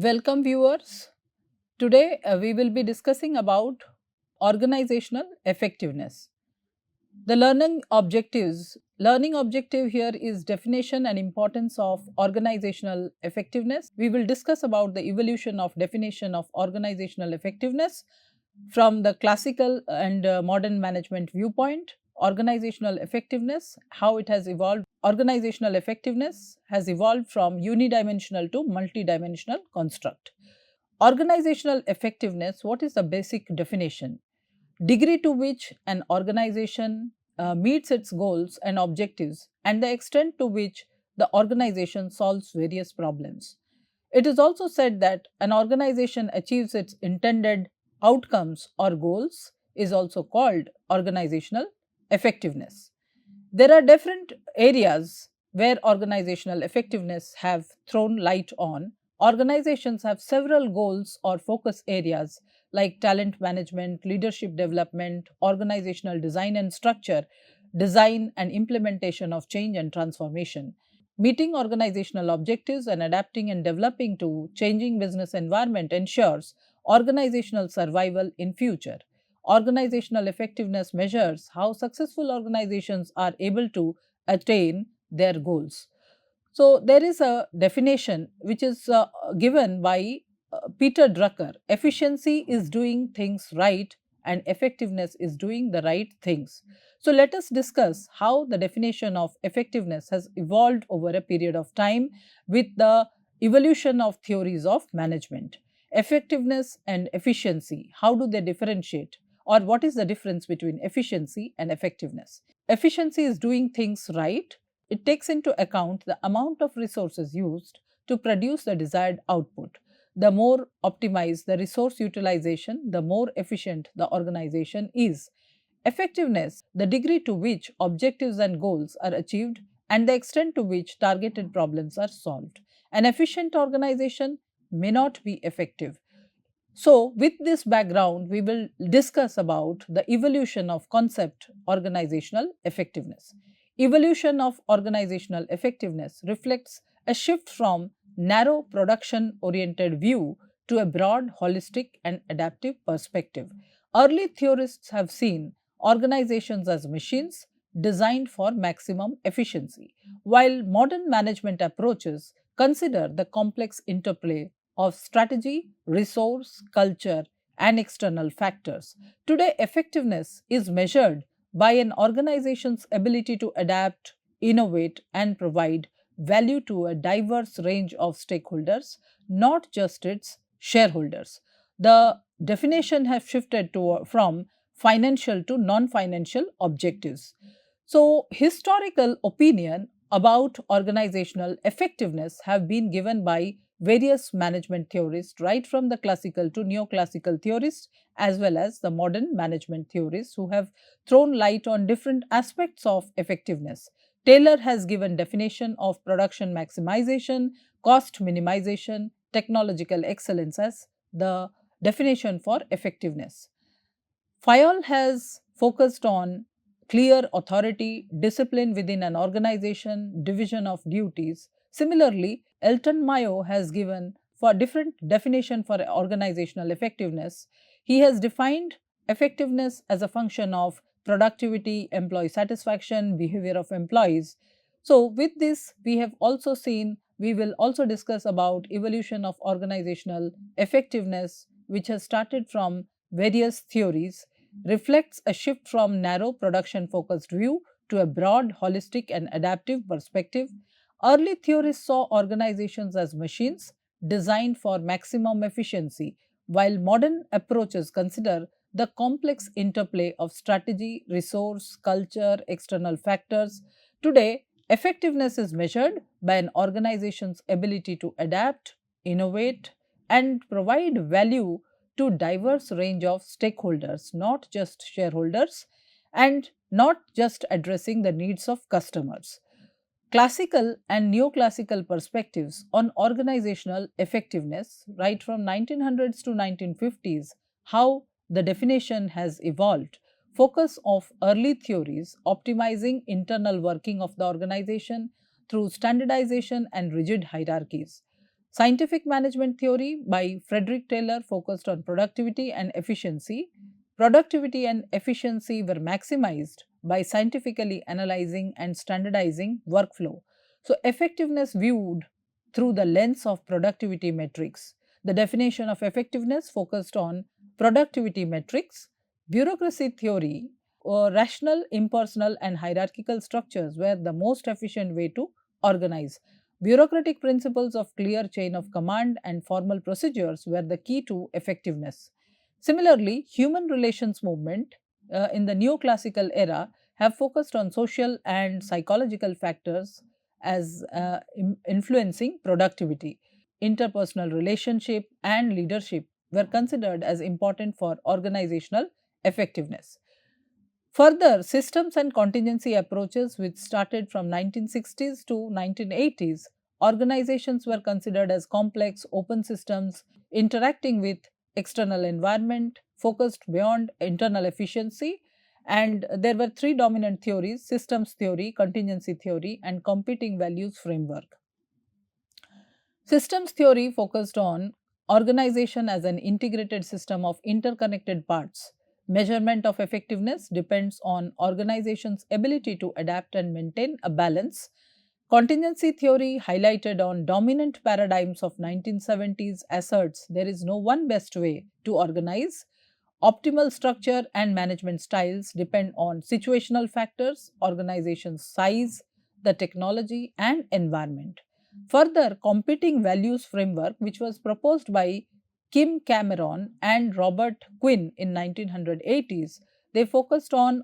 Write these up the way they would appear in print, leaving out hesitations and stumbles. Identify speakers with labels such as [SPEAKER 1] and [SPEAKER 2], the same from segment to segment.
[SPEAKER 1] Welcome viewers. Today we will be discussing about organizational effectiveness. The learning objective here is definition and importance of organizational effectiveness. We will discuss about the evolution of definition of organizational effectiveness from the classical and modern management viewpoint. Organizational effectiveness, how it has evolved. Organizational effectiveness has evolved from unidimensional to multidimensional construct. Organizational effectiveness, what is the basic definition? Degree to which an organization meets its goals and objectives, and the extent to which the organization solves various problems. It is also said that an organization achieves its intended outcomes or goals is also called organizational effectiveness. There are different areas where organizational effectiveness have thrown light on. Organizations have several goals or focus areas like talent management, leadership development, organizational design and structure, design and implementation of change and transformation. Meeting organizational objectives and adapting and developing to changing business environment ensures organizational survival in future. Organizational effectiveness measures how successful organizations are able to attain their goals. So, there is a definition which is given by Peter Drucker. Efficiency is doing things right and effectiveness is doing the right things. So, let us discuss how the definition of effectiveness has evolved over a period of time with the evolution of theories of management. Effectiveness and efficiency, how do they differentiate? Or what is the difference between efficiency and effectiveness? Efficiency is doing things right. It takes into account the amount of resources used to produce the desired output. The more optimized the resource utilization, the more efficient the organization is. Effectiveness, the degree to which objectives and goals are achieved and the extent to which targeted problems are solved. An efficient organization may not be effective. So, with this background, we will discuss about the evolution of concept organizational effectiveness. Evolution of organizational effectiveness reflects a shift from narrow production oriented view to a broad, holistic, and adaptive perspective. Early theorists have seen organizations as machines designed for maximum efficiency, while modern management approaches consider the complex interplay of strategy, resource, culture, and external factors. Today, effectiveness is measured by an organization's ability to adapt, innovate, and provide value to a diverse range of stakeholders, not just its shareholders. The definition has shifted from financial to non financial objectives. So, historical opinion about organizational effectiveness have been given by various management theorists, right from the classical to neoclassical theorists, as well as the modern management theorists who have thrown light on different aspects of effectiveness. Taylor has given definition of production maximization, cost minimization, technological excellence as the definition for effectiveness. Fayol has focused on clear authority, discipline within an organization, division of duties. Similarly, Elton Mayo has given for different definition for organizational effectiveness. He has defined effectiveness as a function of productivity, employee satisfaction, behavior of employees. So, with this, we will also discuss about evolution of organizational effectiveness, which has started from various theories, reflects a shift from narrow production focused view to a broad, holistic, and adaptive perspective. Early theorists saw organizations as machines designed for maximum efficiency, while modern approaches consider the complex interplay of strategy, resource, culture, external factors. Today, effectiveness is measured by an organization's ability to adapt, innovate, and provide value to diverse range of stakeholders, not just shareholders, and not just addressing the needs of customers. Classical and neoclassical perspectives on organizational effectiveness, right from 1900s to 1950s, how the definition has evolved. Focus of early theories optimizing internal working of the organization through standardization and rigid hierarchies. Scientific management theory by Frederick Taylor focused on productivity and efficiency. Productivity and efficiency were maximized by scientifically analyzing and standardizing workflow. So, effectiveness viewed through the lens of productivity metrics. The definition of effectiveness focused on productivity metrics. Bureaucracy theory, rational, impersonal, and hierarchical structures were the most efficient way to organize. Bureaucratic principles of clear chain of command and formal procedures were the key to effectiveness. Similarly, human relations movement in the neoclassical era have focused on social and psychological factors as influencing productivity. Interpersonal relationship and leadership were considered as important for organizational effectiveness. Further, systems and contingency approaches, which started from 1960s to 1980s, organizations were considered as complex open systems interacting with external environment, focused beyond internal efficiency. And there were three dominant theories: systems theory, contingency theory, and competing values framework. Systems theory focused on organization as an integrated system of interconnected parts. Measurement of effectiveness depends on organization's ability to adapt and maintain a balance. Contingency theory, highlighted on dominant paradigms of 1970s, asserts there is no one best way to organize. Optimal structure and management styles depend on situational factors, organization's size, the technology, and environment. Further, competing values framework, which was proposed by Kim Cameron and Robert Quinn in 1980s, they focused on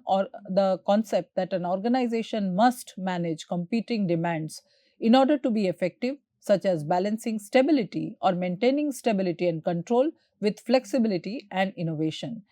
[SPEAKER 1] the concept that an organization must manage competing demands in order to be effective, such as balancing stability or maintaining stability and control with flexibility and innovation.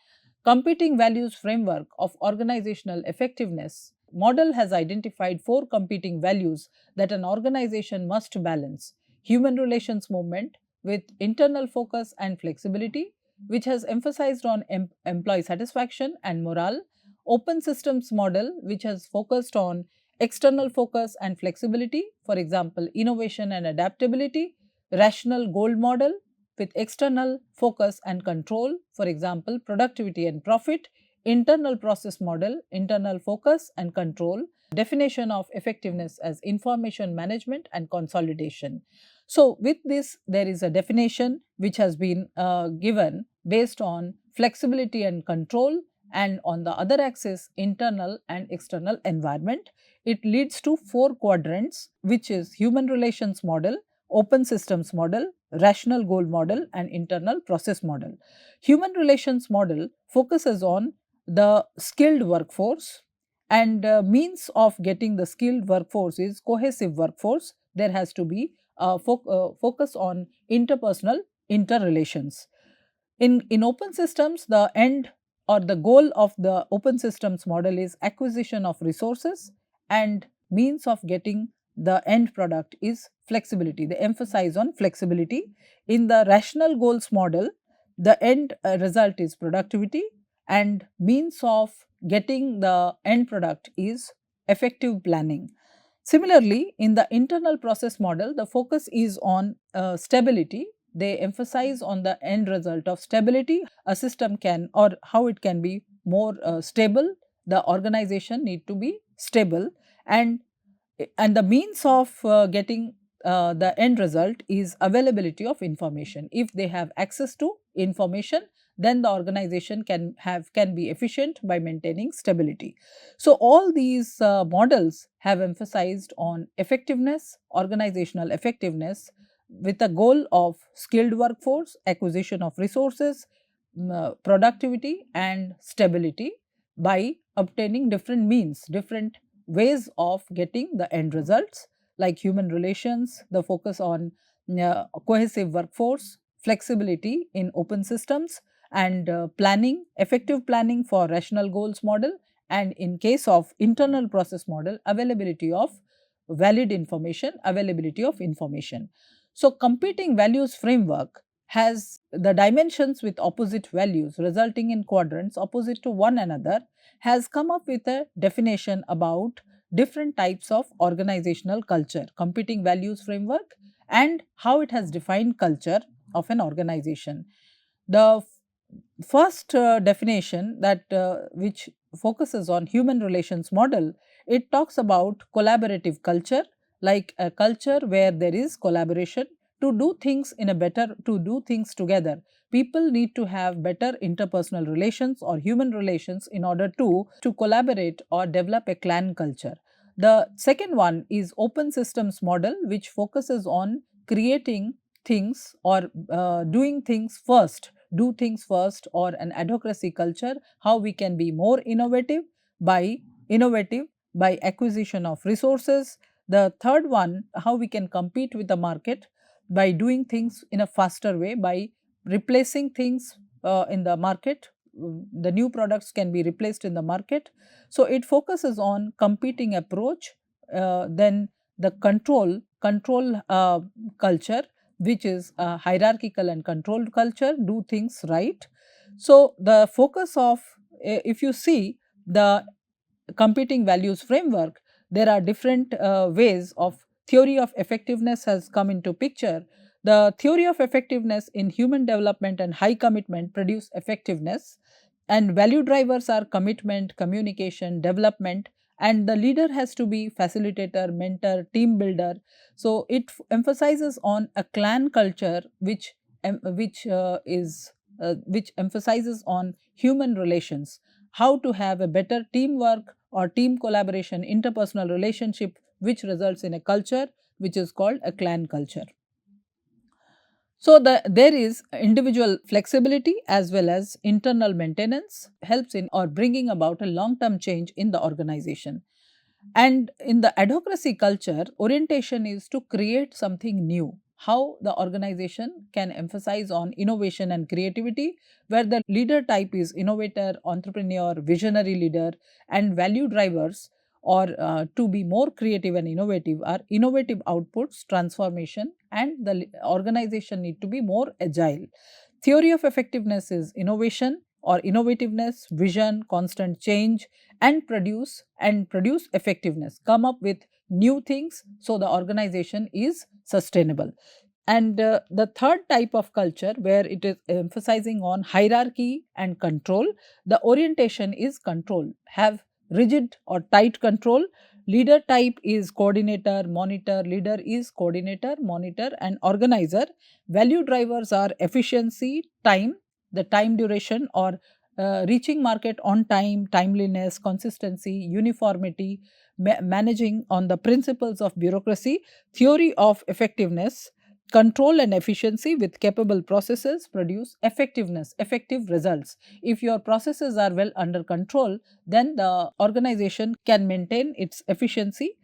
[SPEAKER 1] Competing values framework of organizational effectiveness model has identified four competing values that an organization must balance: human relations movement with internal focus and flexibility, which has emphasized on employee satisfaction and morale; open systems model, which has focused on external focus and flexibility, for example, innovation and adaptability; rational goal model with external focus and control, for example, productivity and profit; internal process model, internal focus and control; definition of effectiveness as information management and consolidation. So, with this, there is a definition which has been given based on flexibility and control, and on the other axis, internal and external environment. It leads to four quadrants, which is human relations model, open systems model, rational goal model, and internal process model. Human relations model focuses on the skilled workforce, and means of getting the skilled workforce is cohesive workforce. There has to be a focus on interpersonal interrelations. In open systems, the end or the goal of the open systems model is acquisition of resources, and means of getting the end product is flexibility. They emphasize on flexibility. In the rational goals model, the end result is productivity, and means of getting the end product is effective planning. Similarly, in the internal process model, the focus is on stability. They emphasize on the end result of stability. A system can, or how it can be more stable. The organization need to be stable, and the means of getting the end result is availability of information. If they have access to information, then the organization can be efficient by maintaining stability. So, all these models have emphasized on effectiveness, organizational effectiveness, with a goal of skilled workforce, acquisition of resources, productivity, and stability by obtaining different means, different ways of getting the end results, like human relations, the focus on cohesive workforce, flexibility in open systems, and planning, effective planning for rational goals model, and in case of internal process model, availability of valid information, availability of information. So, competing values framework has the dimensions with opposite values resulting in quadrants opposite to one another, has come up with a definition about different types of organizational culture. Competing values framework and how it has defined culture of an organization. The first definition that which focuses on human relations model, it talks about collaborative culture, like a culture where there is collaboration to do things in a better, to do things together. People need to have better interpersonal relations or human relations in order to collaborate or develop a clan culture. The second one is open systems model, which focuses on creating things or doing things first, do things first, or an adhocracy culture, how we can be more by innovative by acquisition of resources. The third one, how we can compete with the market by doing things in a faster way, by replacing things in the market. The new products can be replaced in the market. So it focuses on competing approach. Then the control culture, which is a hierarchical and controlled culture, do things right. So the focus of, if you see the competing values framework, there are different ways of theory of effectiveness has come into picture. The theory of effectiveness in human development and high commitment produce effectiveness, and value drivers are commitment, communication, development, and the leader has to be facilitator, mentor, team builder. So it emphasizes on a clan culture, which emphasizes on human relations, how to have a better teamwork or team collaboration, interpersonal relationship, which results in a culture which is called a clan culture. So there is individual flexibility as well as internal maintenance helps in or bringing about a long term change in the organization. And in the adhocracy culture, orientation is to create something new. How the organization can emphasize on innovation and creativity, where the leader type is innovator, entrepreneur, visionary leader, and value drivers, or to be more creative and innovative, are innovative outputs, transformation, and the organization need to be more agile. Theory of effectiveness is innovation or innovativeness, vision, constant change, and produce effectiveness, come up with new things so the organization is sustainable. And the third type of culture, where it is emphasizing on hierarchy and control, the orientation is control, have rigid or tight control. Leader type is coordinator, monitor, leader is coordinator, monitor, and organizer. Value drivers are efficiency, time, the time duration, or reaching market on time, timeliness, consistency, uniformity, managing on the principles of bureaucracy. Theory of effectiveness, control and efficiency with capable processes produce effectiveness, effective results. If your processes are well under control, then the organization can maintain its efficiency.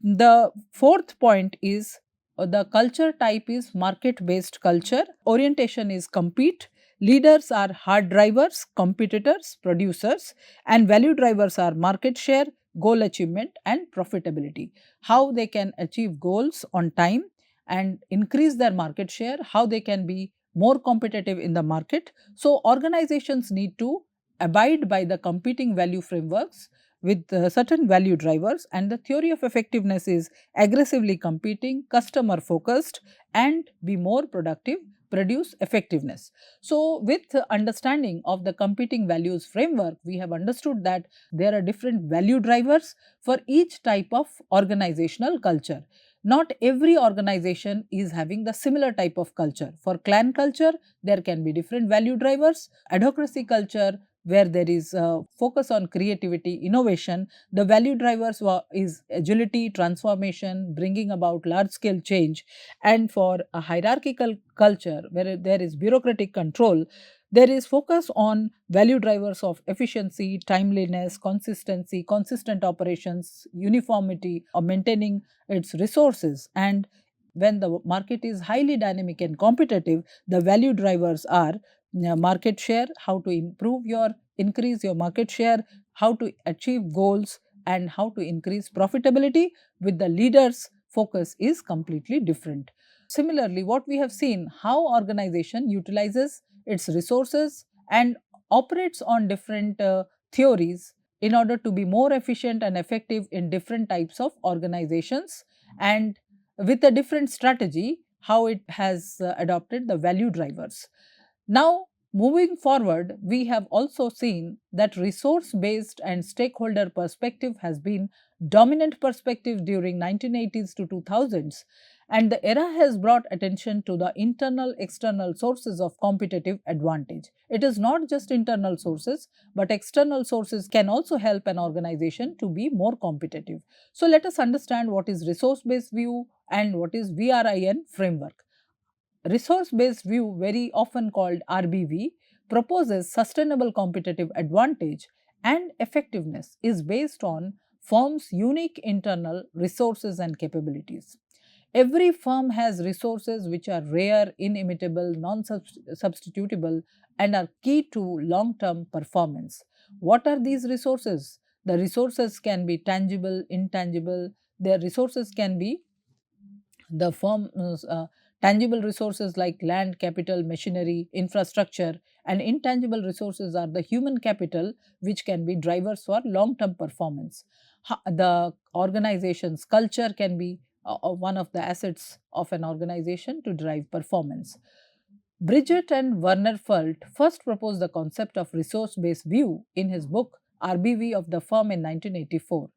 [SPEAKER 1] The fourth point is the culture type is market based culture. Orientation is compete. Leaders are hard drivers, competitors, producers, and value drivers are market share, goal achievement, and profitability. How they can achieve goals on time and increase their market share, how they can be more competitive in the market. So, organizations need to abide by the competing value frameworks with certain value drivers, and the theory of effectiveness is aggressively competing, customer focused, and be more productive, produce effectiveness. So, with understanding of the competing values framework, we have understood that there are different value drivers for each type of organizational culture. Not every organization is having the similar type of culture. For clan culture, there can be different value drivers. Adhocracy culture, where there is a focus on creativity, innovation, the value drivers is agility, transformation, bringing about large scale change. And for a hierarchical culture, where there is bureaucratic control, there is focus on value drivers of efficiency, timeliness, consistency, consistent operations, uniformity, or maintaining its resources. And when the market is highly dynamic and competitive, the value drivers are market share, how to increase your market share, how to achieve goals, and how to increase profitability. With the leaders, focus is completely different. Similarly, what we have seen, how organization utilizes its resources and operates on different theories in order to be more efficient and effective in different types of organizations, and with a different strategy, how it has adopted the value drivers. Now, moving forward, we have also seen that resource based and stakeholder perspective has been dominant perspective during 1980s to 2000s, and the era has brought attention to the internal external sources of competitive advantage. It is not just internal sources, but external sources can also help an organization to be more competitive. So let us understand what is resource based view and what is VRIN framework. Resource based view, very often called RBV, proposes sustainable competitive advantage and effectiveness is based on firm's unique internal resources and capabilities. Every firm has resources which are rare, inimitable, non substitutable, and are key to long term performance. What are these resources? The resources can be tangible, intangible, their resources can be the firm's tangible resources like land, capital, machinery, infrastructure, and intangible resources are the human capital, which can be drivers for long term performance. The organization's culture can be one of the assets of an organization to drive performance. Bridget and Werner Felt first proposed the concept of resource based view in his book RBV of the Firm in 1984.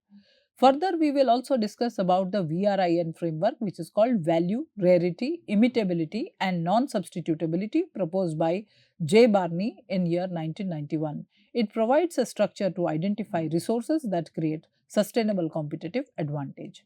[SPEAKER 1] Further, we will also discuss about the VRIN framework, which is called value, rarity, imitability, and non-substitutability, proposed by J. Barney in year 1991. It provides a structure to identify resources that create sustainable competitive advantage.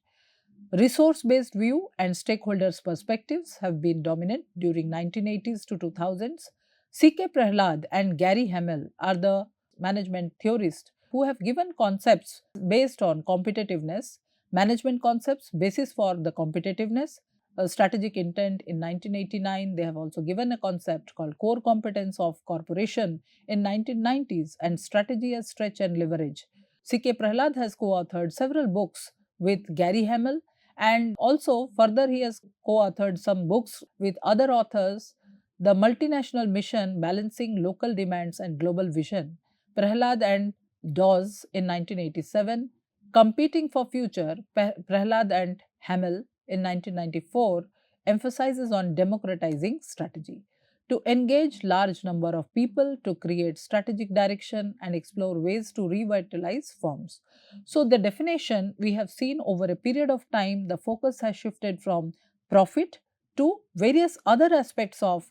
[SPEAKER 1] Resource-based view and stakeholders' perspectives have been dominant during 1980s to 2000s. C.K. Prahlad and Gary Hamel are the management theorists who have given concepts based on competitiveness, management concepts, basis for the competitiveness, strategic intent in 1989. They have also given a concept called core competence of corporation in 1990s and strategy as stretch and leverage. C.K. Prahlad has co-authored several books with Gary Hamel, and also further he has co-authored some books with other authors. The multinational mission balancing local demands and global vision, Prahlad and Dawes in 1987, Competing for Future, Prahlad and Hamel in 1994, emphasizes on democratizing strategy to engage large number of people to create strategic direction and explore ways to revitalize firms. So the definition we have seen over a period of time, the focus has shifted from profit to various other aspects of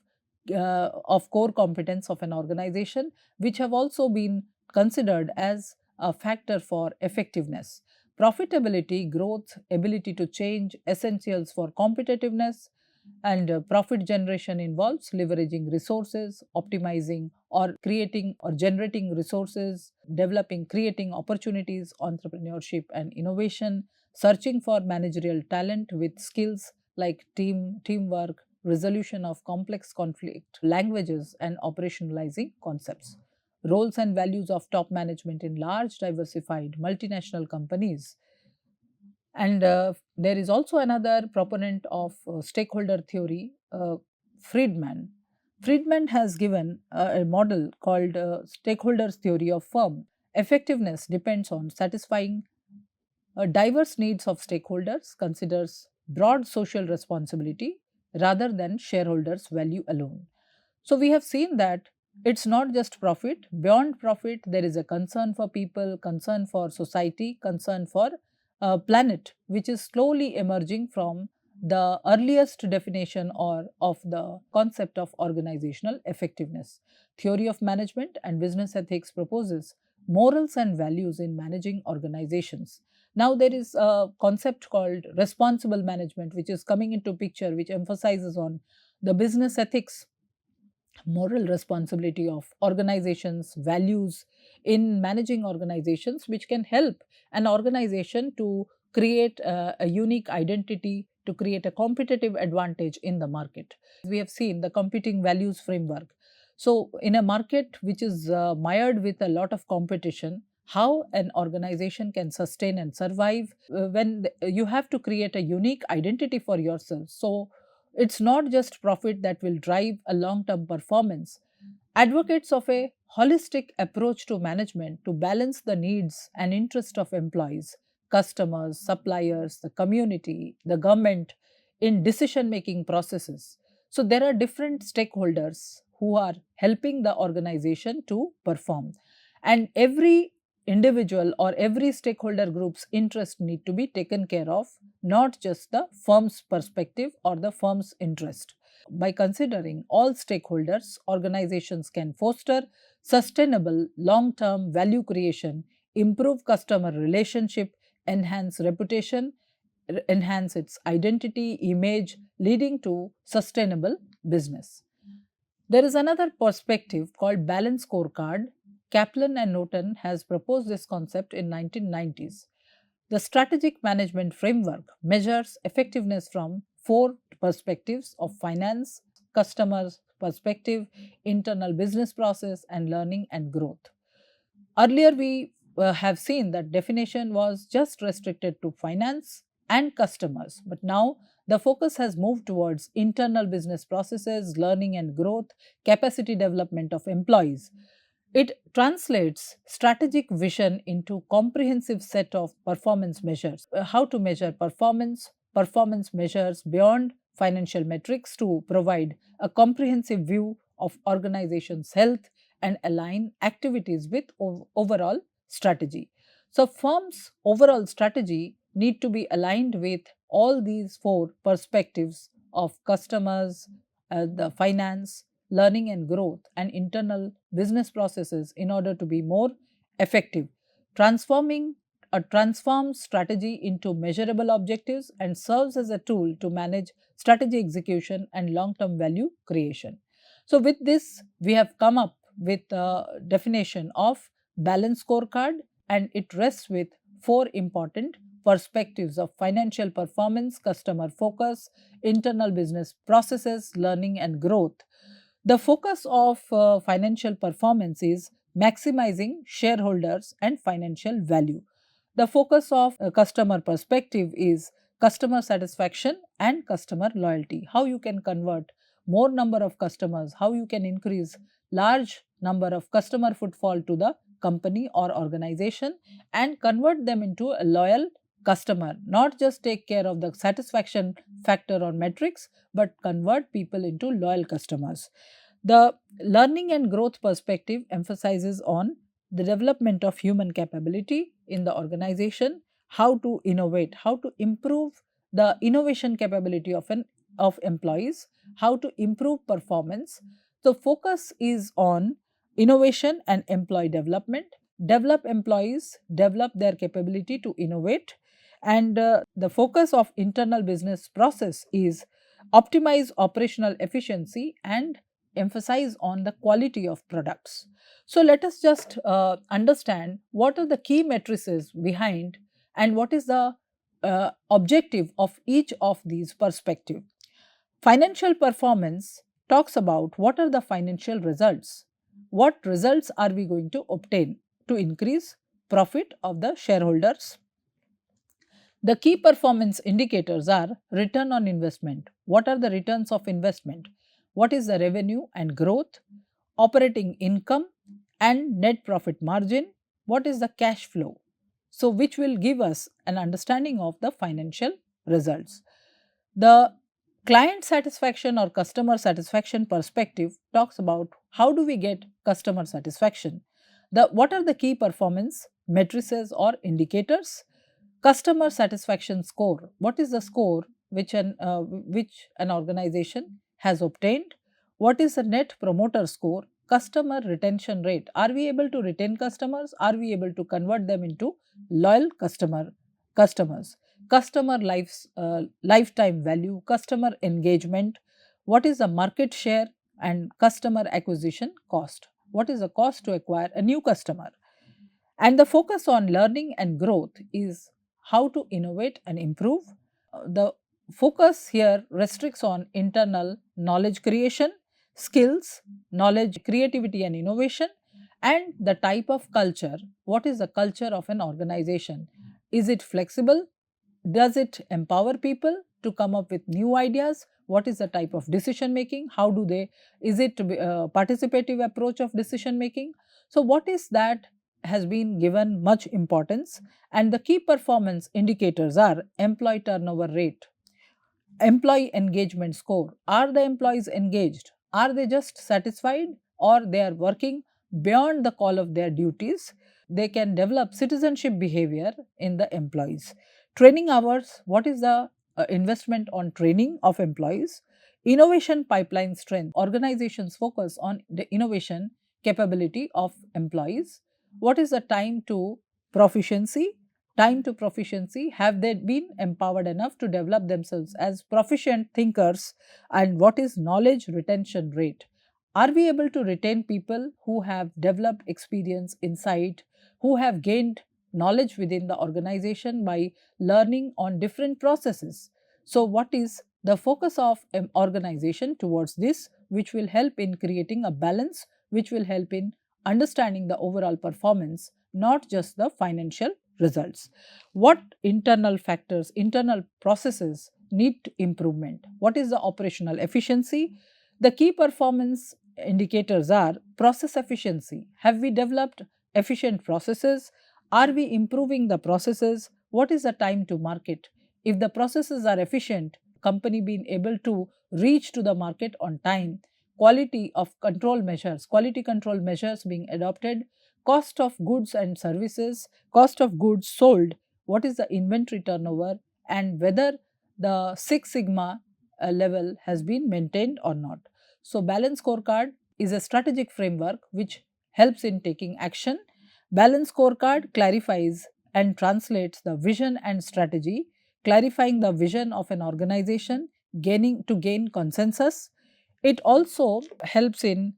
[SPEAKER 1] core competence of an organization, which have also been considered as a factor for effectiveness. Profitability, growth, ability to change, essentials for competitiveness, and profit generation involves leveraging resources, optimizing or creating or generating resources, developing, creating opportunities, entrepreneurship and innovation, searching for managerial talent with skills like teamwork, resolution of complex conflict, languages, and operationalizing concepts. Roles and values of top management in large, diversified multinational companies. And there is also another proponent of stakeholder theory, Friedman. Friedman has given a model called stakeholders theory of firm. Effectiveness depends on satisfying diverse needs of stakeholders, considers broad social responsibility rather than shareholders' value alone. So we have seen that it's not just profit. Beyond profit, there is a concern for people, concern for society, concern for planet, which is slowly emerging from the earliest definition or of the concept of organizational effectiveness. Theory of management and business ethics proposes morals and values in managing organizations. Now there is a concept called responsible management, which is coming into picture, which emphasizes on the business ethics, moral responsibility of organizations, values in managing organizations, which can help an organization to create a unique identity, to create a competitive advantage in the market. We have seen the competing values framework. So, in a market which is mired with a lot of competition, how an organization can sustain and survive when you have to create a unique identity for yourself. So, it's not just profit that will drive a long term performance. Advocates of a holistic approach to management to balance the needs and interest of employees, customers, suppliers, the community, the government in decision making processes. So there are different stakeholders who are helping the organization to perform, and every individual or every stakeholder group's interest need to be taken care of, not just the firm's perspective or the firm's interest. By considering all stakeholders, organizations can foster sustainable long-term value creation, improve customer relationship, enhance reputation, enhance its identity, image, leading to sustainable business. There is another perspective called balance scorecard. Kaplan and Norton has proposed this concept in 1990s. The strategic management framework measures effectiveness from four perspectives of finance, customer perspective, internal business process, and learning and growth. Earlier, we have seen that definition was just restricted to finance and customers, but now the focus has moved towards internal business processes, learning and growth, capacity development of employees. It translates strategic vision into comprehensive set of performance measures. How to measure performance, performance measures beyond financial metrics to provide a comprehensive view of organization's health and align activities with overall strategy. So firms' overall strategy need to be aligned with all these four perspectives of customers, the finance, learning and growth, and internal business processes in order to be more effective. Transforming a transforms strategy into measurable objectives and serves as a tool to manage strategy execution and long-term value creation. So with this, we have come up with a definition of balance scorecard, and it rests with four important perspectives of financial performance, customer focus, internal business processes, learning and growth. The focus of financial performance is maximizing shareholders and financial value. The focus of a customer perspective is customer satisfaction and customer loyalty. How you can convert more number of customers, how you can increase large number of customer footfall to the company or organization and convert them into a loyal customer, not just take care of the satisfaction factor or metrics, but convert people into loyal customers. The learning and growth perspective emphasizes on the development of human capability in the organization, how to innovate, how to improve the innovation capability of employees, how to improve performance. So focus is on innovation and employee development. Develop employees, develop their capability to innovate, and the focus of internal business process is optimize operational efficiency and emphasize on the quality of products. So let us just understand what are the key matrices behind and what is the objective of each of these perspectives. Financial performance talks about what are the financial results. What results are we going to obtain to increase profit of the shareholders? The key performance indicators are return on investment. What are the returns of investment? What is the revenue and growth, operating income and net profit margin? What is the cash flow? So, which will give us an understanding of the financial results. The client satisfaction or customer satisfaction perspective talks about how do we get customer satisfaction. What are the key performance matrices or indicators? Customer satisfaction score. What is the score which an organization has obtained? What is the net promoter score? Customer retention rate. Are we able to retain customers? Are we able to convert them into loyal customers? Customer lifetime value, customer engagement. What is the market share and customer acquisition cost? What is the cost to acquire a new customer? And the focus on learning and growth is how to innovate and improve. The focus here restricts on internal knowledge creation, skills, knowledge, creativity and innovation, and the type of culture. What is the culture of an organization? Is it flexible? Does it empower people to come up with new ideas? What is the type of decision making? How do they, is it a participative approach of decision making? So what is that has been given much importance, and the key performance indicators are employee turnover rate. employee engagement score. Are the employees engaged? Are they just satisfied, or they are working beyond the call of their duties? They can develop citizenship behavior in the employees. Training hours, what is the investment on training of employees? Innovation pipeline strength. Organizations focus on the innovation capability of employees. What is the time to proficiency? Time to proficiency, have they been empowered enough to develop themselves as proficient thinkers? And what is knowledge retention rate? Are we able to retain people who have developed experience, insight, who have gained knowledge within the organization by learning on different processes? So, what is the focus of an organization towards this, which will help in creating a balance, which will help in understanding the overall performance, not just the financial results? What internal factors, internal processes need improvement? What is the operational efficiency? The key performance indicators are process efficiency. Have we developed efficient processes? Are we improving the processes? What is the time to market? If the processes are efficient, company being able to reach to the market on time, quality of control measures, quality control measures being adopted, cost of goods and services, cost of goods sold, what is the inventory turnover, and whether the Six Sigma level has been maintained or not. So, balance scorecard is a strategic framework which helps in taking action. Balance scorecard clarifies and translates the vision and strategy, clarifying the vision of an organization, gain consensus. It also helps in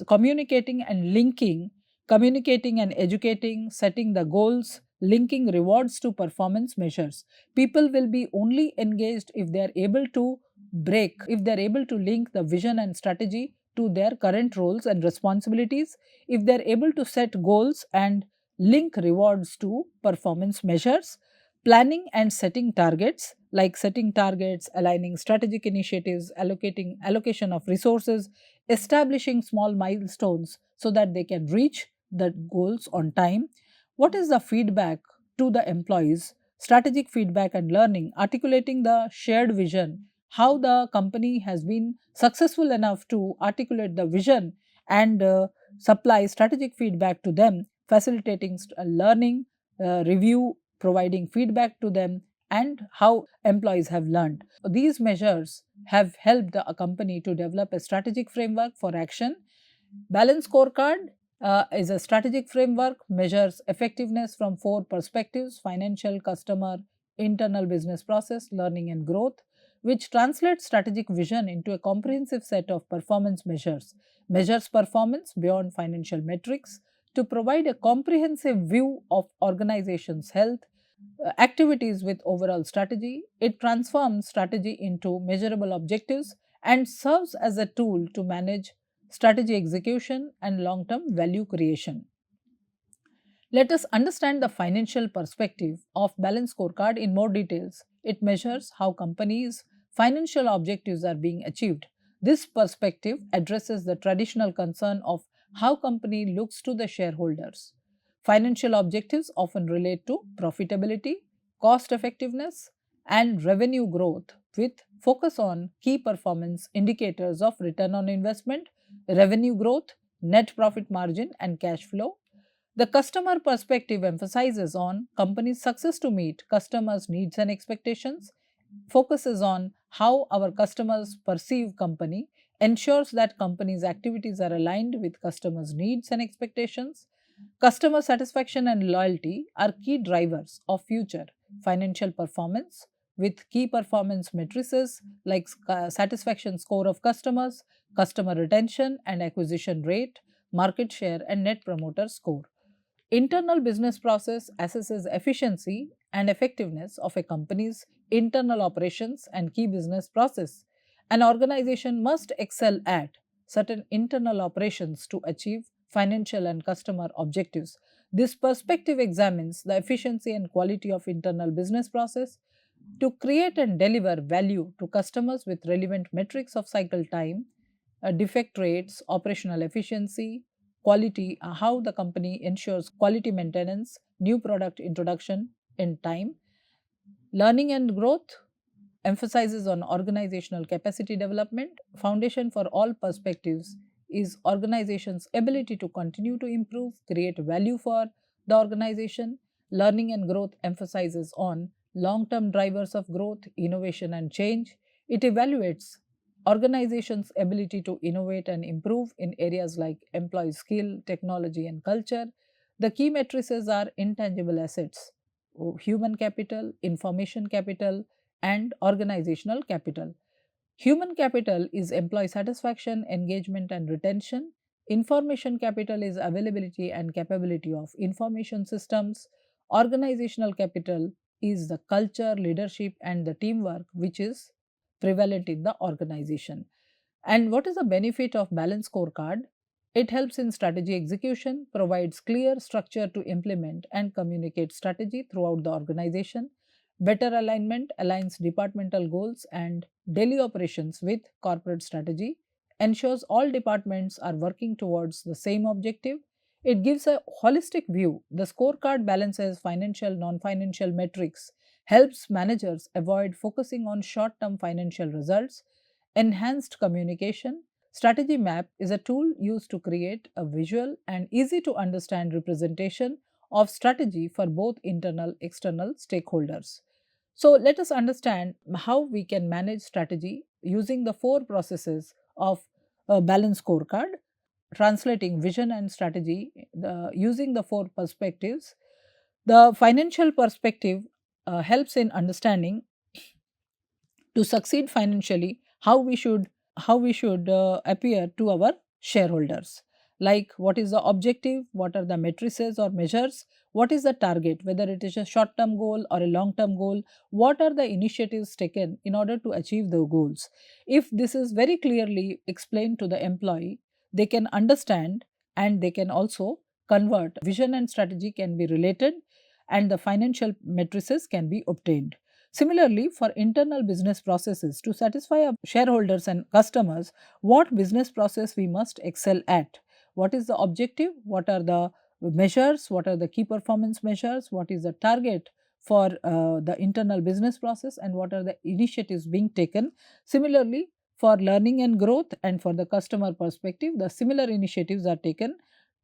[SPEAKER 1] communicating and linking, communicating and educating, setting the goals, linking rewards to performance measures. People will be only engaged if they are able to if they are able to link the vision and strategy to their current roles and responsibilities, if they are able to set goals and link rewards to performance measures. Planning and setting targets, like setting targets, aligning strategic initiatives, allocating allocation of resources, establishing small milestones so that they can reach the goals on time. What is the feedback to the employees? Strategic feedback and learning, articulating the shared vision, how the company has been successful enough to articulate the vision and supply strategic feedback to them, facilitating learning, review, providing feedback to them, and how employees have learned. These measures have helped the company to develop a strategic framework for action. Balance scorecard is a strategic framework, measures effectiveness from four perspectives: financial, customer, internal business process, learning, and growth, which translates strategic vision into a comprehensive set of performance measures, measures performance beyond financial metrics to provide a comprehensive view of organization's health, activities with overall strategy. It transforms strategy into measurable objectives and serves as a tool to manage strategy execution and long term value creation. Let us understand the financial perspective of balance scorecard in more details. It measures how companies' financial objectives are being achieved. This perspective addresses the traditional concern of how company looks to the shareholders. Financial objectives often relate to profitability, cost effectiveness, and revenue growth, with focus on key performance indicators of return on investment, revenue growth, net profit margin, and cash flow. The customer perspective emphasizes on company's success to meet customers' needs and expectations, focuses on how our customers perceive company, ensures that company's activities are aligned with customers' needs and expectations. Customer satisfaction and loyalty are key drivers of future financial performance, with key performance matrices like satisfaction score of customers, customer retention and acquisition rate, market share, and net promoter score. Internal business process assesses efficiency and effectiveness of a company's internal operations and key business process. An organization must excel at certain internal operations to achieve financial and customer objectives. This perspective examines the efficiency and quality of internal business process to create and deliver value to customers with relevant metrics of cycle time, defect rates, operational efficiency, quality, how the company ensures quality maintenance, new product introduction in time, learning and growth, emphasizes on organizational capacity development. Foundation for all perspectives is organization's ability to continue to improve, create value for the organization. Learning and growth emphasizes on long-term drivers of growth, innovation and change. It evaluates organizations' ability to innovate and improve in areas like employee skill, technology and culture. The key matrices are intangible assets, human capital, information capital and organizational capital. Human capital is employee satisfaction, engagement, and retention. Information capital is availability and capability of information systems. Organizational capital is the culture, leadership, and the teamwork which is prevalent in the organization. And what is the benefit of balanced scorecard? It helps in strategy execution, provides clear structure to implement and communicate strategy throughout the organization. Better alignment aligns departmental goals and daily operations with corporate strategy, ensures all departments are working towards the same objective. It gives a holistic view. The scorecard balances financial, non financial metrics, helps managers avoid focusing on short term financial results. Enhanced communication. Strategy map is a tool used to create a visual and easy to understand representation of strategy for both internal external stakeholders. So let us understand how we can manage strategy using the four processes of a balanced scorecard, translating vision and strategy using the four perspectives. The financial perspective helps in understanding to succeed financially how we should appear to our shareholders, like what is the objective, what are the matrices or measures, what is the target, whether it is a short term goal or a long term goal, what are the initiatives taken in order to achieve the goals. If this is very clearly explained to the employee, they can understand and they can also convert. Vision and strategy can be related and the financial matrices can be obtained. Similarly, for internal business processes, to satisfy our shareholders and customers, what business process we must excel at? What is the objective? What are the measures? What are the key performance measures? What is the target for the internal business process? And what are the initiatives being taken? Similarly, for learning and growth and for the customer perspective, the similar initiatives are taken.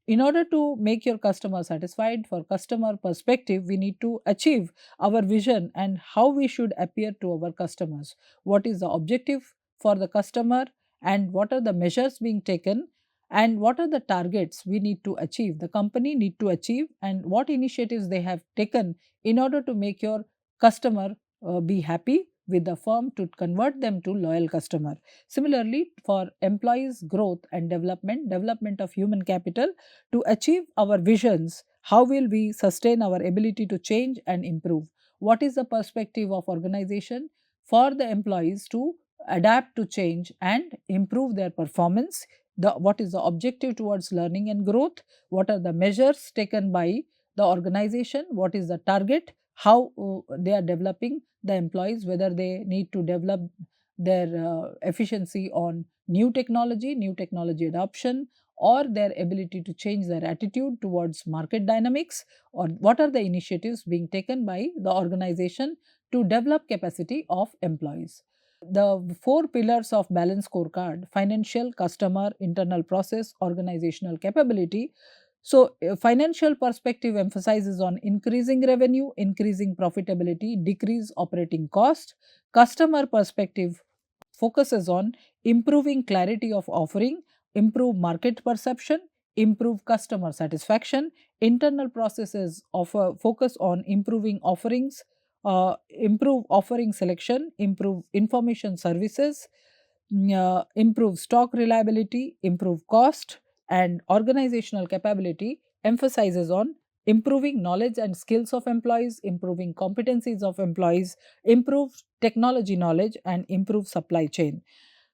[SPEAKER 1] In order to make your customer satisfied, for customer perspective, we need to achieve our vision and how we should appear to our customers. What is the objective for the customer and what are the measures being taken and what are the targets we need to achieve, the company need to achieve, and what initiatives they have taken in order to make your customer be happy with the firm, to convert them to loyal customer. Similarly, for employees growth and development of human capital, to achieve our visions, how will we sustain our ability to change and improve? What is the perspective of organization for the employees to adapt to change and improve their performance? What is the objective towards learning and growth? What are the measures taken by the organization? What is the target? How they are developing the employees, whether they need to develop their efficiency on new technology adoption, or their ability to change their attitude towards market dynamics, or what are the initiatives being taken by the organization to develop capacity of employees. The four pillars of balanced scorecard: financial, customer, internal process, organizational capability. So, financial perspective emphasizes on increasing revenue, increasing profitability, decrease operating cost. Customer perspective focuses on improving clarity of offering, improve market perception, improve customer satisfaction. Internal processes focus on improving offerings, improve offering selection, improve information services, improve stock reliability, improve cost. And organizational capability emphasizes on improving knowledge and skills of employees, improving competencies of employees, improve technology knowledge, and improve supply chain.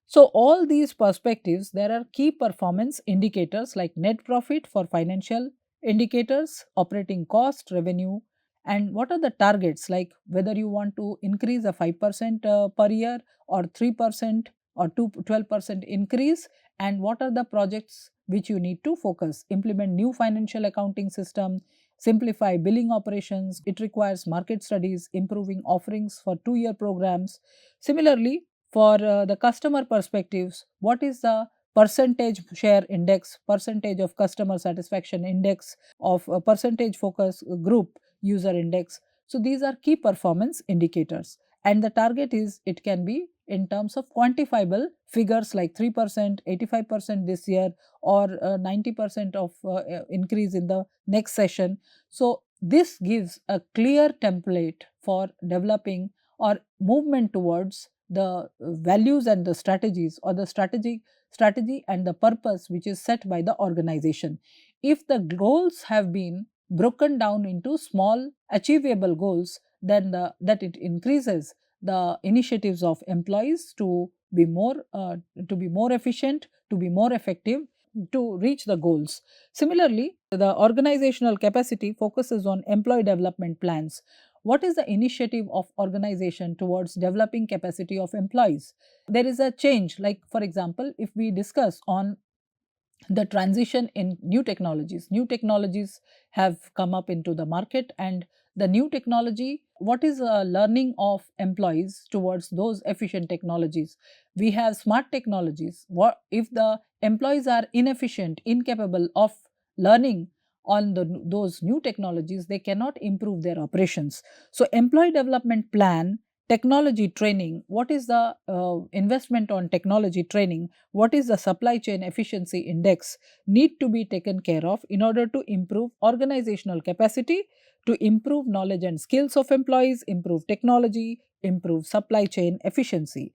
[SPEAKER 1] So, all these perspectives, there are key performance indicators like net profit for financial indicators, operating cost, revenue, and what are the targets, like whether you want to increase a 5% per year or 3% or 12% increase, and what are the projects which you need to focus. Implement new financial accounting system, simplify billing operations. It requires market studies, improving offerings for 2-year programs. Similarly, for the customer perspectives, what is the percentage share index, percentage of customer satisfaction index, of a percentage focus group user index. So these are key performance indicators, and the target is it can be in terms of quantifiable figures like 3%, 85% this year, or 90% of increase in the next session. So this gives a clear template for developing or movement towards the values and the strategies, or the strategy and the purpose which is set by the organization. If the goals have been broken down into small achievable goals, then that it increases the initiatives of employees to be more efficient, to be more effective, to reach the goals. Similarly, the organizational capacity focuses on employee development plans. What is the initiative of organization towards developing capacity of employees? There is a change, like for example, if we discuss on the transition in new technologies. New technologies have come up into the market, and the new technology, what is learning of employees towards those efficient technologies? We have smart technologies. What if the employees are inefficient, incapable of learning on those new technologies? They cannot improve their operations. So employee development plan, technology training, what is the investment on technology training, what is the supply chain efficiency index, need to be taken care of in order to improve organizational capacity, to improve knowledge and skills of employees, improve technology, improve supply chain efficiency.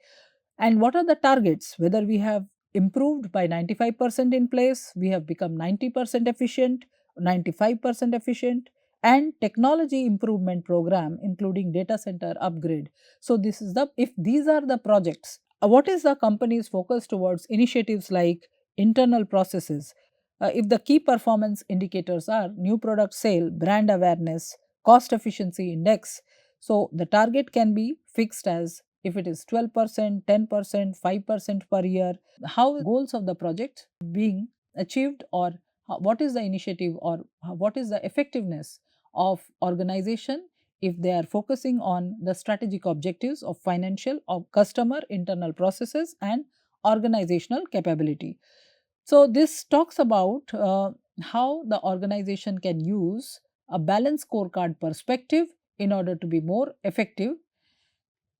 [SPEAKER 1] And what are the targets? Whether we have improved by 95% in place, we have become 90% efficient, 95% efficient, and technology improvement program including data center upgrade. So this is the, if these are the projects, what is the company's focus towards initiatives like internal processes? If the key performance indicators are new product sale, brand awareness, cost efficiency index, so the target can be fixed as if it is 12%, 10%, 5% per year. How goals of the project being achieved, or what is the initiative, or what is the effectiveness of organization if they are focusing on the strategic objectives of financial or customer internal processes and organizational capability. So this talks about how the organization can use a balanced scorecard perspective in order to be more effective.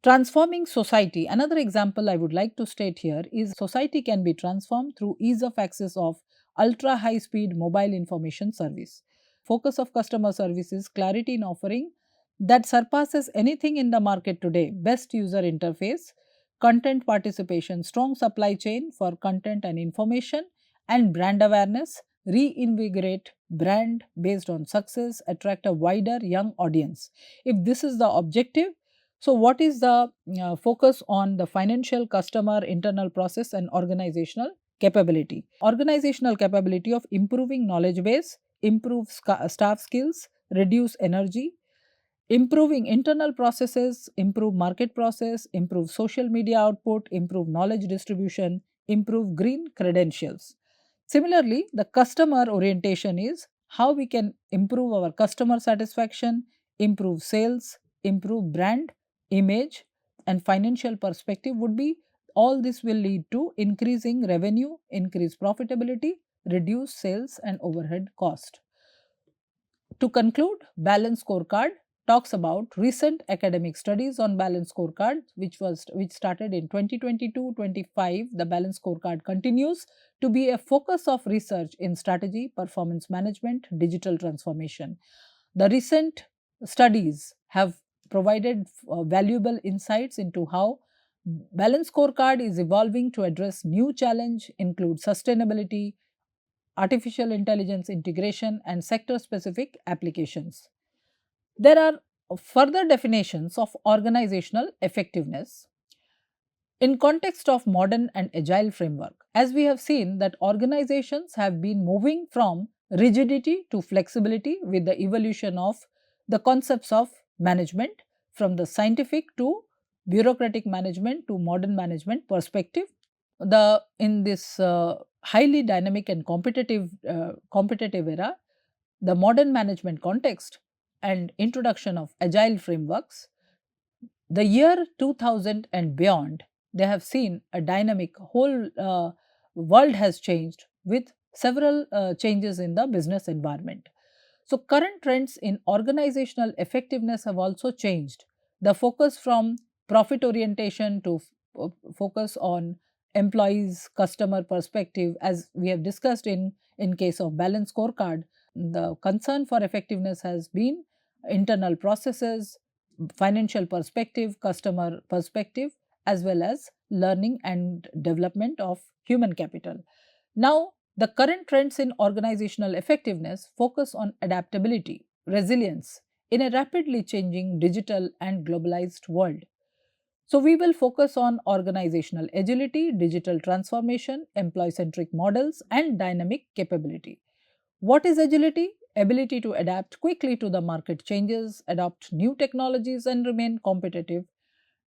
[SPEAKER 1] Transforming society. Another example I would like to state here is society can be transformed through ease of access of ultra high speed mobile information service. Focus of customer service is clarity in offering that surpasses anything in the market today. Best user interface, content participation, strong supply chain for content and information, and brand awareness. Reinvigorate brand based on success, attract a wider young audience. If this is the objective, so what is the focus on the financial, customer, internal process and organizational capability? Organizational capability of improving knowledge base, improve staff skills, reduce energy, improving internal processes, improve market process, improve social media output, improve knowledge distribution, improve green credentials. Similarly, the customer orientation is how we can improve our customer satisfaction, improve sales, improve brand image, and financial perspective would be, all this will lead to increasing revenue, increase profitability, reduce sales and overhead cost. To conclude, Balanced Scorecard talks about recent academic studies on Balanced Scorecard, which started in 2022-25. The Balanced Scorecard continues to be a focus of research in strategy, performance management, digital transformation. The recent studies have provided valuable insights into how Balanced Scorecard is evolving to address new challenge, include sustainability, artificial intelligence integration, and sector specific applications. There are further definitions of organizational effectiveness in context of modern and agile framework. As we have seen that organizations have been moving from rigidity to flexibility with the evolution of the concepts of management, from the scientific to bureaucratic management to modern management perspective. In this highly dynamic and competitive era, the modern management context, and introduction of agile frameworks, the year 2000 and beyond, they have seen a dynamic whole world has changed with several changes in the business environment. So, current trends in organizational effectiveness have also changed. The focus from profit orientation to focus on employees, customer perspective, as we have discussed in case of balanced scorecard, the concern for effectiveness has been internal processes, financial perspective, customer perspective, as well as learning and development of human capital. Now, the current trends in organizational effectiveness focus on adaptability, resilience in a rapidly changing digital and globalized world. So, we will focus on organizational agility, digital transformation, employee centric models, and dynamic capability. What is agility? Ability to adapt quickly to the market changes, adopt new technologies, and remain competitive.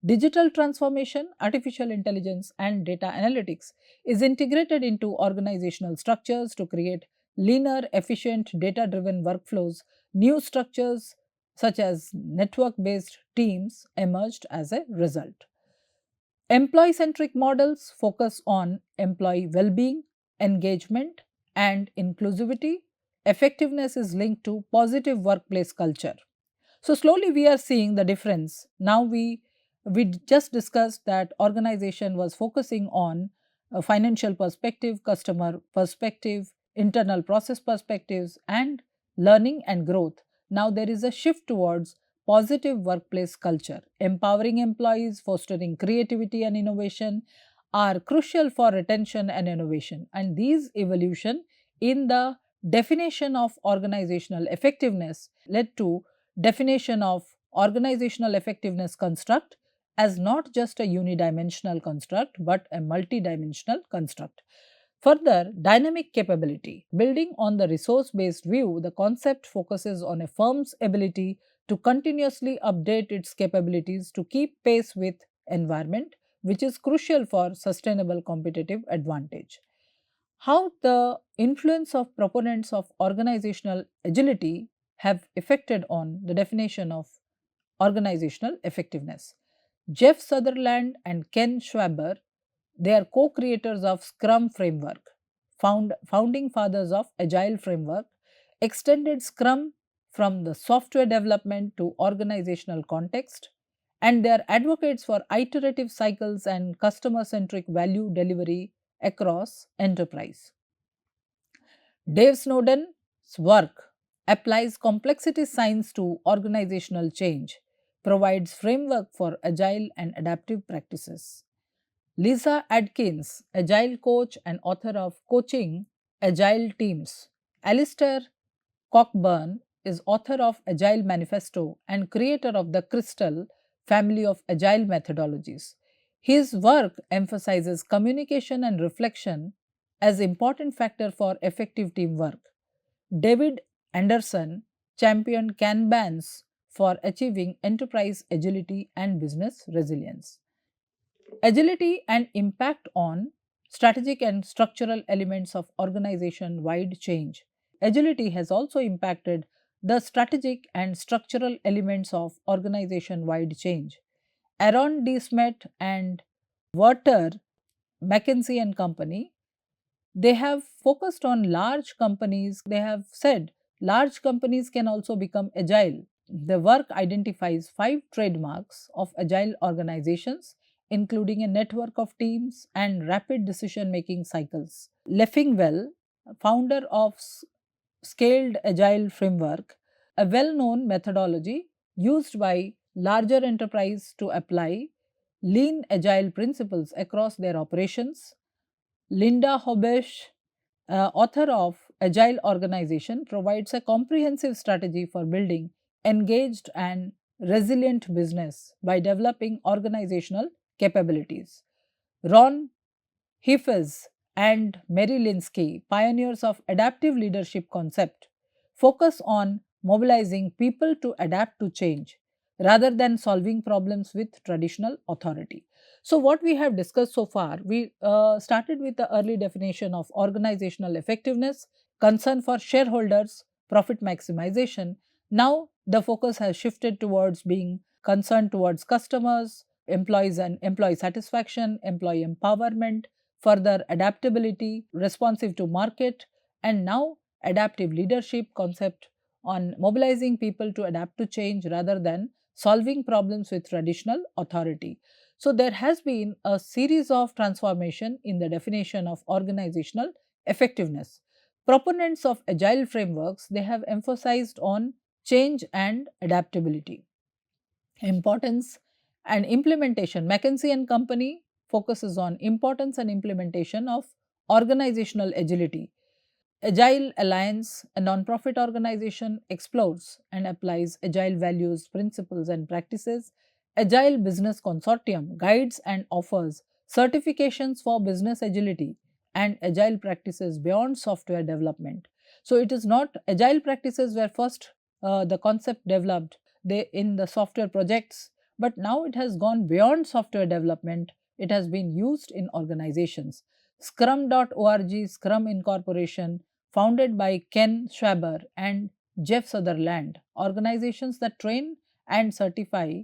[SPEAKER 1] Digital transformation, artificial intelligence, and data analytics is integrated into organizational structures to create leaner, efficient, data driven workflows. New structures such as network based teams emerged as a result. Employee centric models focus on employee well being, engagement, and inclusivity. Effectiveness is linked to positive workplace culture. So slowly we are seeing the difference. Now we just discussed that organization was focusing on a financial perspective, customer perspective, internal process perspectives, and learning and growth. Now there is a shift towards positive workplace culture. Empowering employees, fostering creativity and innovation are crucial for retention and innovation. And these evolution in the definition of organizational effectiveness led to definition of organizational effectiveness construct as not just a unidimensional construct but a multidimensional construct. Further, dynamic capability. Building on the resource based view, the concept focuses on a firm's ability to continuously update its capabilities to keep pace with environment, which is crucial for sustainable competitive advantage. How the influence of proponents of organizational agility have affected on the definition of organizational effectiveness. Jeff Sutherland and Ken Schwaber, they are co-creators of Scrum framework, founding fathers of Agile framework, extended Scrum from the software development to organizational context, and they are advocates for iterative cycles and customer-centric value delivery across enterprise. Dave Snowden's work applies complexity science to organizational change, provides framework for agile and adaptive practices. Lisa Adkins, agile coach and author of Coaching Agile Teams. Alistair Cockburn is author of Agile Manifesto and creator of the Crystal family of agile methodologies. His work emphasizes communication and reflection as important factor for effective teamwork. David Anderson championed Kanbans for achieving enterprise agility and business resilience. Agility and impact on strategic and structural elements of organization wide change. Agility has also impacted the strategic and structural elements of organization wide change. Aaron D. Smet and Walter McKinsey and Company, they have focused on large companies. They have said large companies can also become agile. The work identifies 5 trademarks of agile organizations, including a network of teams and rapid decision making cycles. Leffingwell, founder of Scaled Agile Framework, a well known methodology used by larger enterprises to apply lean agile principles across their operations. Linda Hobesh, author of Agile Organization, provides a comprehensive strategy for building engaged and resilient business by developing organizational capabilities. Ron Heifetz and Mary Linsky, pioneers of adaptive leadership concept, focus on mobilizing people to adapt to change. rather than solving problems with traditional authority. So, what we have discussed so far, we started with the early definition of organizational effectiveness, concern for shareholders, profit maximization. Now, the focus has shifted towards being concerned towards customers, employees and employee satisfaction, employee empowerment, further adaptability, responsive to market, and now adaptive leadership concept on mobilizing people to adapt to change rather than solving problems with traditional authority. So there has been a series of transformation in the definition of organizational effectiveness. Proponents of agile frameworks, they have emphasized on change and adaptability. Importance and implementation. McKinsey and Company focuses on importance and implementation of organizational agility. Agile Alliance, a non-profit organization, explores and applies agile values, principles, and practices. Agile Business Consortium guides and offers certifications for business agility and agile practices beyond software development. So, it is not agile practices were first the concept developed in the software projects, but now it has gone beyond software development. It has been used in organizations. Scrum.org, Scrum Incorporation, founded by Ken Schwaber and Jeff Sutherland, organizations that train and certify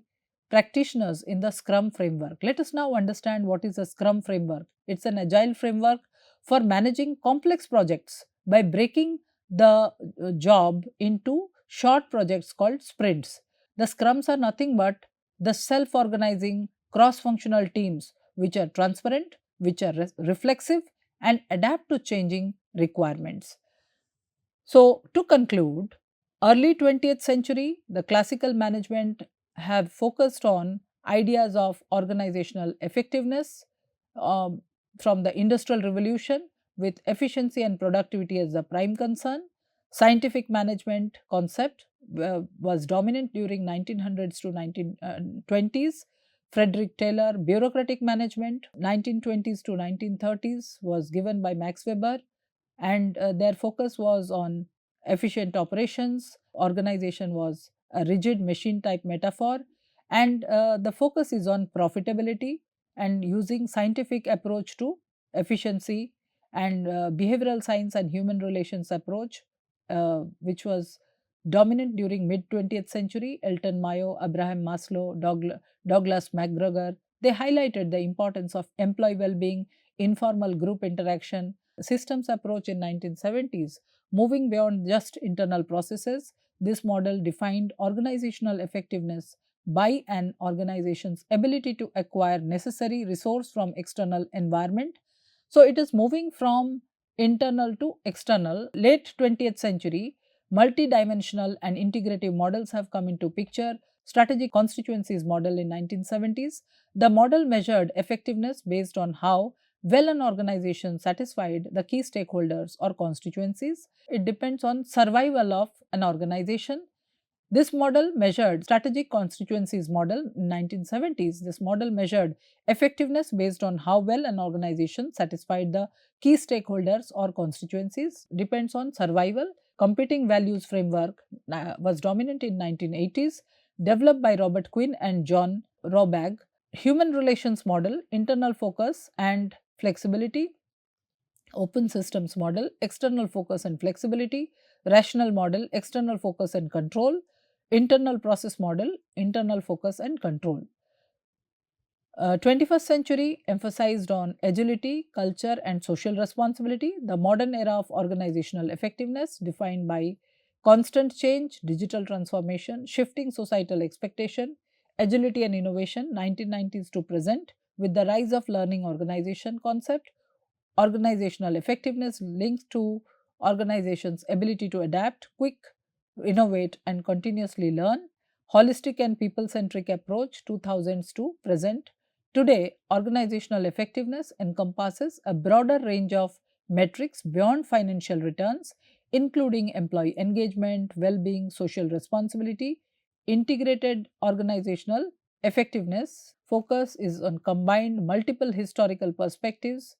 [SPEAKER 1] practitioners in the Scrum framework. Let us now understand what is a Scrum framework. It's an agile framework for managing complex projects by breaking the job into short projects called sprints. The Scrums are nothing but the self organizing cross functional teams which are transparent, which are reflexive, and adapt to changing requirements. So, to conclude, early 20th century, the classical management have focused on ideas of organizational effectiveness um, from the industrial revolution with efficiency and productivity as the prime concern. Scientific management concept was dominant during 1900s to 1920s. Frederick Taylor, bureaucratic management, 1920s to 1930s, was given by Max Weber, and their focus was on efficient operations. Organization was a rigid machine type metaphor, and the focus is on profitability and using scientific approach to efficiency and behavioral science and human relations approach, which was dominant during mid 20th century. Elton Mayo, Abraham Maslow, Douglas McGregor, they highlighted the importance of employee well-being, informal group interaction, systems approach in 1970s. Moving beyond just internal processes, this model defined organizational effectiveness by an organization's ability to acquire necessary resource from external environment. So it is moving from internal to external. Late 20th century, multidimensional and integrative models have come into picture. Strategic constituencies model in 1970s. The model measured effectiveness based on how well an organization satisfied the key stakeholders or constituencies. It depends on survival of an organization. This model measured strategic constituencies model in 1970s. This model measured effectiveness based on how well an organization satisfied the key stakeholders or constituencies. Depends on survival. Competing values framework was dominant in 1980s, developed by Robert Quinn and John Robag. Human relations model, internal focus and flexibility. Open systems model, external focus and flexibility. Rational model, external focus and control. Internal process model, internal focus and control. 21st century emphasized on agility, culture and social responsibility. The modern era of organizational effectiveness defined by constant change, digital transformation, shifting societal expectation, agility and innovation 1990s to present with the rise of learning organization concept. Organizational effectiveness linked to organizations' ability to adapt, quick, innovate and continuously learn. Holistic and people-centric approach 2000s to present. Today, organizational effectiveness encompasses a broader range of metrics beyond financial returns, including employee engagement, well-being, social responsibility. Integrated organizational effectiveness focus is on combined multiple historical perspectives.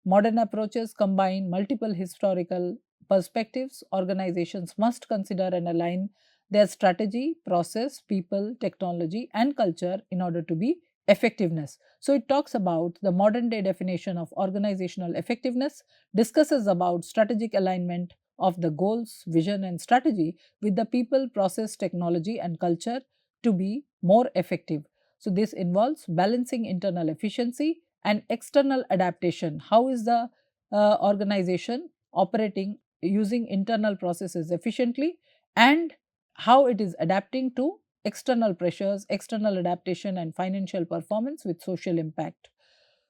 [SPEAKER 1] Modern approaches combine multiple historical perspectives. Organizations must consider and align their strategy, process, people, technology and culture in order to be effectiveness. So, it talks about the modern day definition of organizational effectiveness, discusses about strategic alignment of the goals, vision and strategy with the people, process, technology and culture to be more effective. So, this involves balancing internal efficiency and external adaptation. How is the organization operating using internal processes efficiently, and how it is adapting to external pressures, external adaptation and financial performance with social impact.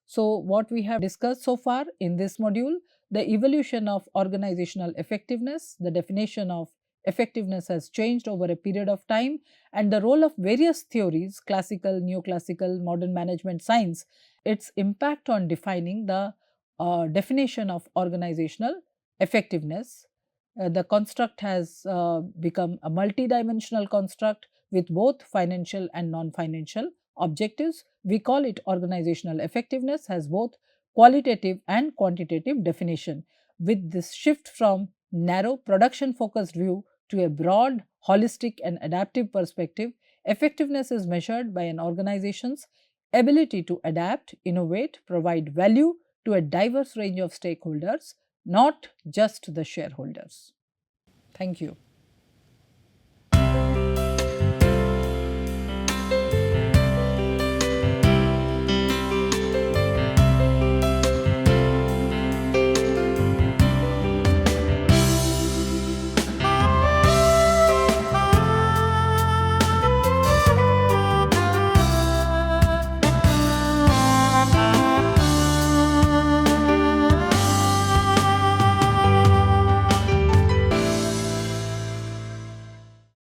[SPEAKER 1] So, what we have discussed so far in this module, the evolution of organizational effectiveness, the definition of effectiveness has changed over a period of time, and the role of various theories, classical, neoclassical, modern management science, its impact on defining the definition of organizational effectiveness. The construct has become a multidimensional construct with both financial and non-financial objectives. We call it organizational effectiveness, has both qualitative and quantitative definition. With this shift from narrow production focused view to a broad, holistic and adaptive perspective, effectiveness is measured by an organization's ability to adapt, innovate, provide value to a diverse range of stakeholders, not just the shareholders. Thank you.